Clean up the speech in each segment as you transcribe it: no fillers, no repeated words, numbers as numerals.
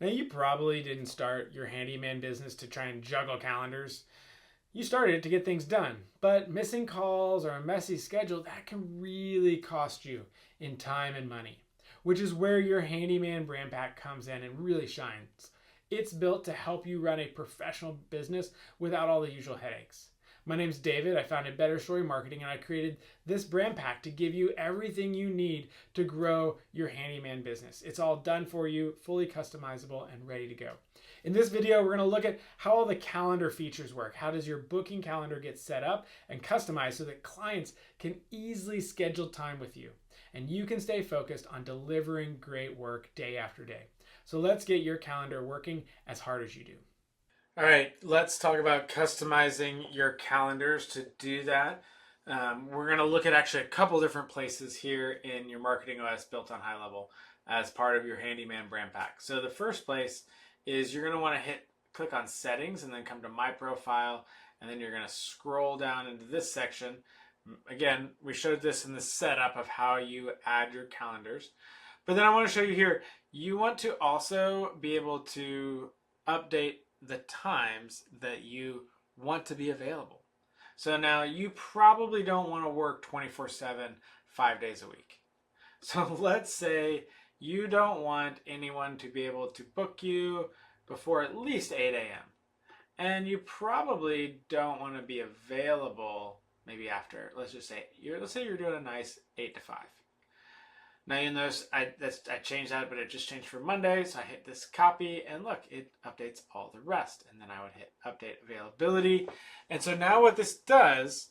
Now, you probably didn't start your handyman business to try and juggle calendars. You started it to get things done, but missing calls or a messy schedule, that can really cost you in time and money, which is where your Handyman BrandPack comes in and really shines. It's built to help you run a professional business without all the usual headaches. My name's David. I founded Better Story Marketing, and I created this brand pack to give you everything you need to grow your handyman business. It's all done for you, fully customizable and ready to go. In this video, we're going to look at how all the calendar features work. How does your booking calendar get set up and customized so that clients can easily schedule time with you and you can stay focused on delivering great work day after day. So let's get your calendar working as hard as you do. All right, let's talk about customizing your calendars. To do that, we're going to look at actually a couple different places here in your Marketing OS built on high level as part of your Handyman brand pack. So the first place is you're going to want to click on settings and then come to my profile, and then you're going to scroll down into this section. Again, we showed this in the setup of how you add your calendars, but then I want to show you here, you want to also be able to update the times that you want to be available. So now you probably don't want to work 24/7, 5 days a week. So let's say you don't want anyone to be able to book you before at least 8 a.m. And you probably don't want to be available maybe after, let's say you're doing a nice 8 to 5. Now you'll notice I changed that, but it just changed for Monday. So I hit this copy and look, it updates all the rest. And then I would hit update availability. And so now what this does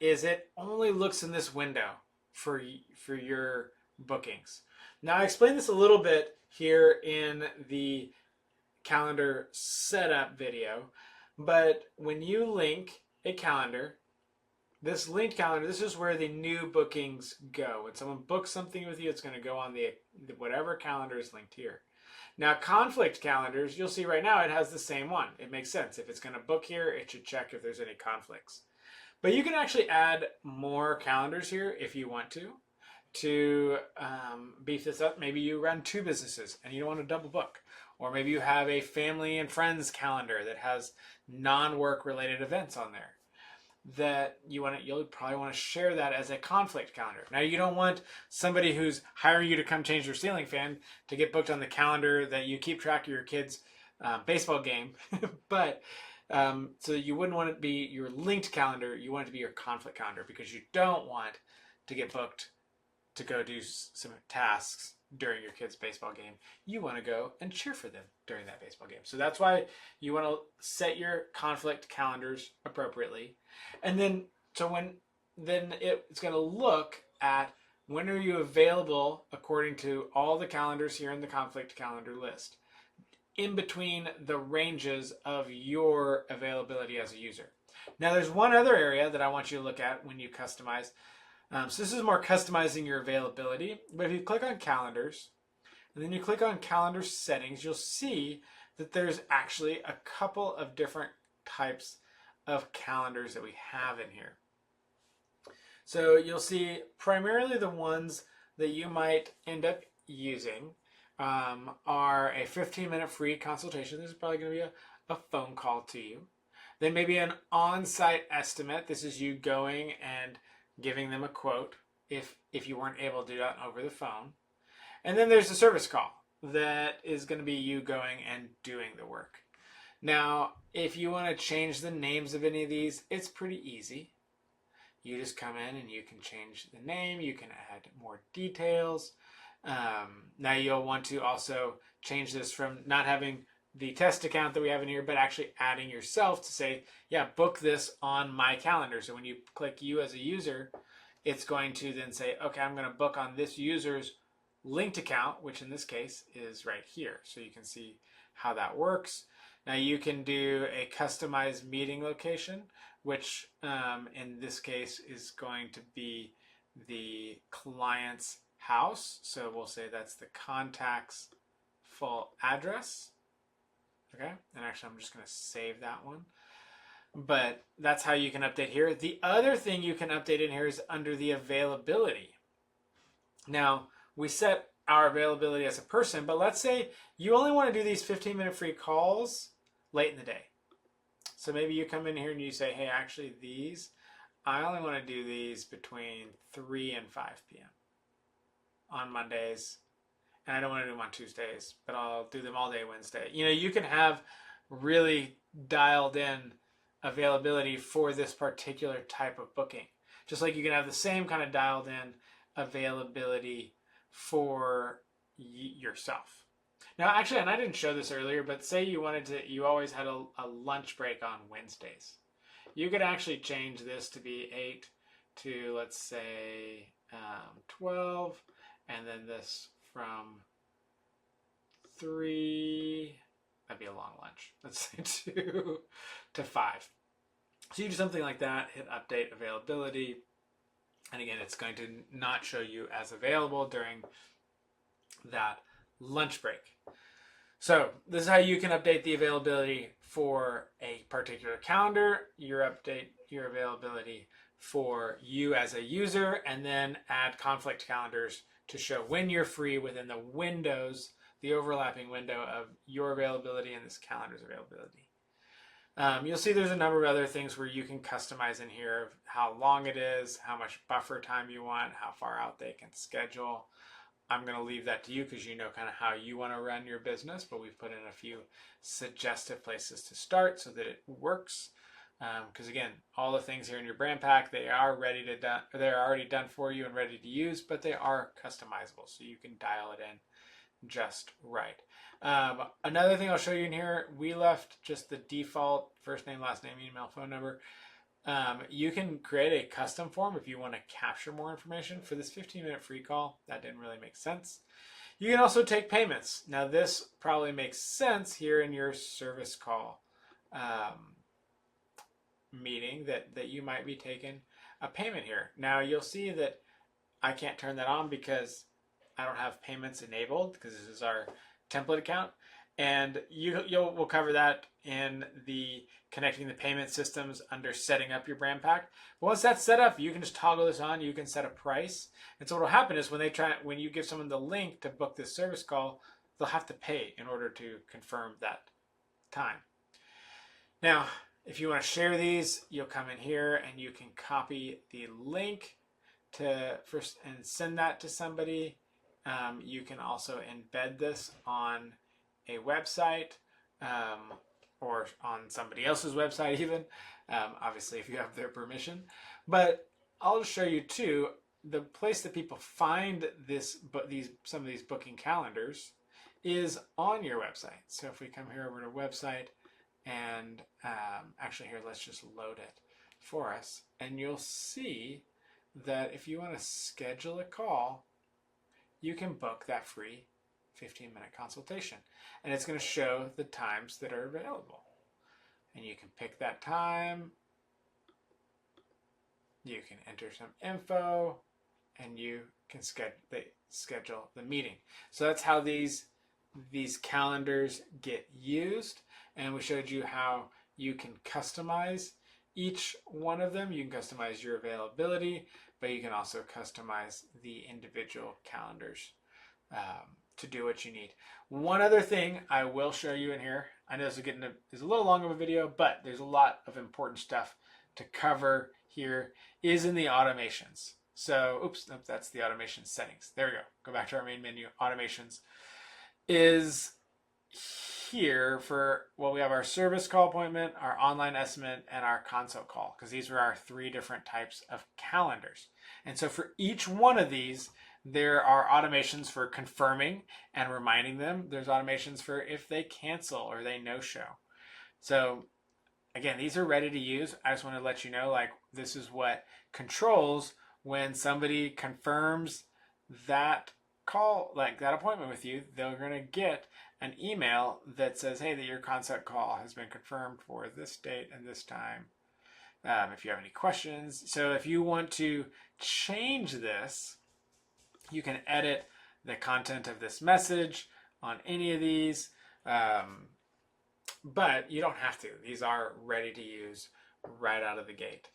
is it only looks in this window for your bookings. Now I explained this a little bit here in the calendar setup video, but when you link a calendar, this linked calendar, this is where the new bookings go. When someone books something with you, it's going to go on the whatever calendar is linked here. Now, conflict calendars, you'll see right now it has the same one. It makes sense. If it's going to book here, it should check if there's any conflicts. But you can actually add more calendars here if you want to beef this up. Maybe you run 2 businesses and you don't want to double book. Or maybe you have a family and friends calendar that has non-work related events on there that you'll probably want to share that as a conflict calendar. Now, you don't want somebody who's hiring you to come change their ceiling fan to get booked on the calendar that you keep track of your kids' baseball game. But so you wouldn't want it to be your linked calendar. You want it to be your conflict calendar because you don't want to get booked to go do some tasks during your kids' baseball game. You want to go and cheer for them during that baseball game. So that's why you want to set your conflict calendars appropriately. And then, it's going to look at when are you available according to all the calendars here in the conflict calendar list, in between the ranges of your availability as a user. Now, there's one other area that I want you to look at when you customize. So this is more customizing your availability. But if you click on calendars and then you click on calendar settings, you'll see that there's actually a couple of different types of calendars that we have in here. So you'll see primarily the ones that you might end up using are a 15-minute free consultation. This is probably going to be a phone call to you. Then maybe an on-site estimate. This is you going and giving them a quote if you weren't able to do that over the phone. And then there's a service call that is going to be you going and doing the work. Now, if you want to change the names of any of these, it's pretty easy. You just come in and you can change the name. You can add more details. Now you'll want to also change this from not having the test account that we have in here, but actually adding yourself to say, yeah, book this on my calendar. So when you click you as a user, it's going to then say, okay, I'm going to book on this user's linked account, which in this case is right here. So you can see how that works. Now you can do a customized meeting location, which in this case is going to be the client's house. So we'll say that's the contact's full address. Okay, and actually I'm just going to save that one. But that's how you can update here. The other thing you can update in here is under the availability. Now, we set our availability as a person, but let's say you only want to do these 15-minute free calls late in the day. So maybe you come in here and you say, hey, actually I only want to do these between 3 and 5 p.m. on Mondays, and I don't want to do them on Tuesdays, but I'll do them all day Wednesday. You can have really dialed in availability for this particular type of booking. Just like you can have the same kind of dialed in availability for yourself. Now, actually, and I didn't show this earlier, but say you always had a lunch break on Wednesdays. You could actually change this to be 8 to, let's say, 12, and then this from 3, that'd be a long lunch, let's say 2 to 5. So you do something like that, hit update availability, and again, it's going to not show you as available during that lunch break. So this is how you can update the availability for a particular calendar, update your availability for you as a user, and then add conflict calendars to show when you're free within the windows, the overlapping window of your availability and this calendar's availability. You'll see there's a number of other things where you can customize in here of how long it is, how much buffer time you want, how far out they can schedule. I'm going to leave that to you because you know kind of how you want to run your business, but we've put in a few suggestive places to start so that it works. Because again, all the things here in your brand pack, they're already done for you and ready to use, but they are customizable, so you can dial it in just right. Another thing I'll show you in here, we left just the default first name, last name, email, phone number. You can create a custom form if you want to capture more information. For this 15-minute free call, that didn't really make sense. You can also take payments. Now this probably makes sense here in your service call meeting that you might be taking a payment here. Now you'll see that I can't turn that on because I don't have payments enabled because this is our template account, and we'll cover that in the connecting the payment systems under setting up your brand pack. But once that's set up, you can just toggle this on. You can set a price, and so what will happen is when you give someone the link to book this service call, they'll have to pay in order to confirm that time. Now, if you want to share these, you'll come in here and you can copy the link and send that to somebody. You can also embed this on a website or on somebody else's website even, obviously if you have their permission. But I'll show you too, the place that people find some of these booking calendars is on your website. So if we come here over to website and actually here, let's just load it for us. And you'll see that if you want to schedule a call, you can book that free 15-minute consultation. And it's going to show the times that are available. And you can pick that time. You can enter some info. And you can schedule the meeting. So that's how these calendars get used. And we showed you how you can customize each one of them. You can customize your availability, but you can also customize the individual calendars to do what you need. One other thing I will show you in here, I know this is a little long of a video, but there's a lot of important stuff to cover here, is in the automations. So, oops, that's the automation settings. There we go. Go back to our main menu. Automations is here for, well, we have our service call appointment, our online estimate, and our consult call, because these are our 3 different types of calendars. And so for each one of these, there are automations for confirming and reminding them. There's automations for if they cancel or they no-show. So again, these are ready to use. I just want to let you know, like, this is what controls when somebody confirms that call, like that appointment with you. They're going to get an email that says, hey, that your consult call has been confirmed for this date and this time. If you have any questions. So if you want to change this, you can edit the content of this message on any of these, but you don't have to. These are ready to use right out of the gate.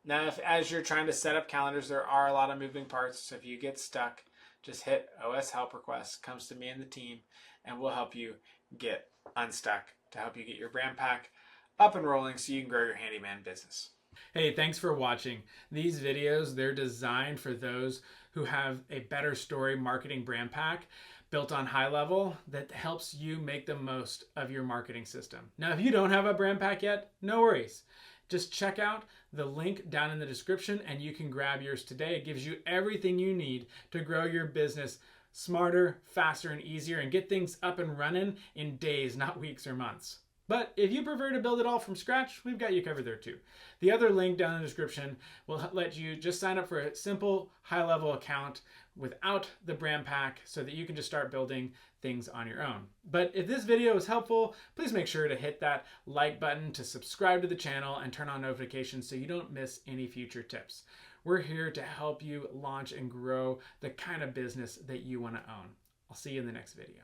Now, as you're trying to set up calendars, there are a lot of moving parts. So if you get stuck, just hit OS help request, comes to me and the team, and we'll help you get unstuck to help you get your brand pack up and rolling so you can grow your handyman business. Hey, thanks for watching. These videos, they're designed for those who have a better story marketing brand pack built on high level that helps you make the most of your marketing system. Now, if you don't have a brand pack yet, no worries. Just check out the link down in the description and you can grab yours today. It gives you everything you need to grow your business smarter, faster, and easier and get things up and running in days, not weeks or months. But if you prefer to build it all from scratch, we've got you covered there too. The other link down in the description will let you just sign up for a simple high-level account without the brand pack so that you can just start building things on your own. But if this video is helpful, please make sure to hit that like button to subscribe to the channel and turn on notifications so you don't miss any future tips. We're here to help you launch and grow the kind of business that you want to own. I'll see you in the next video.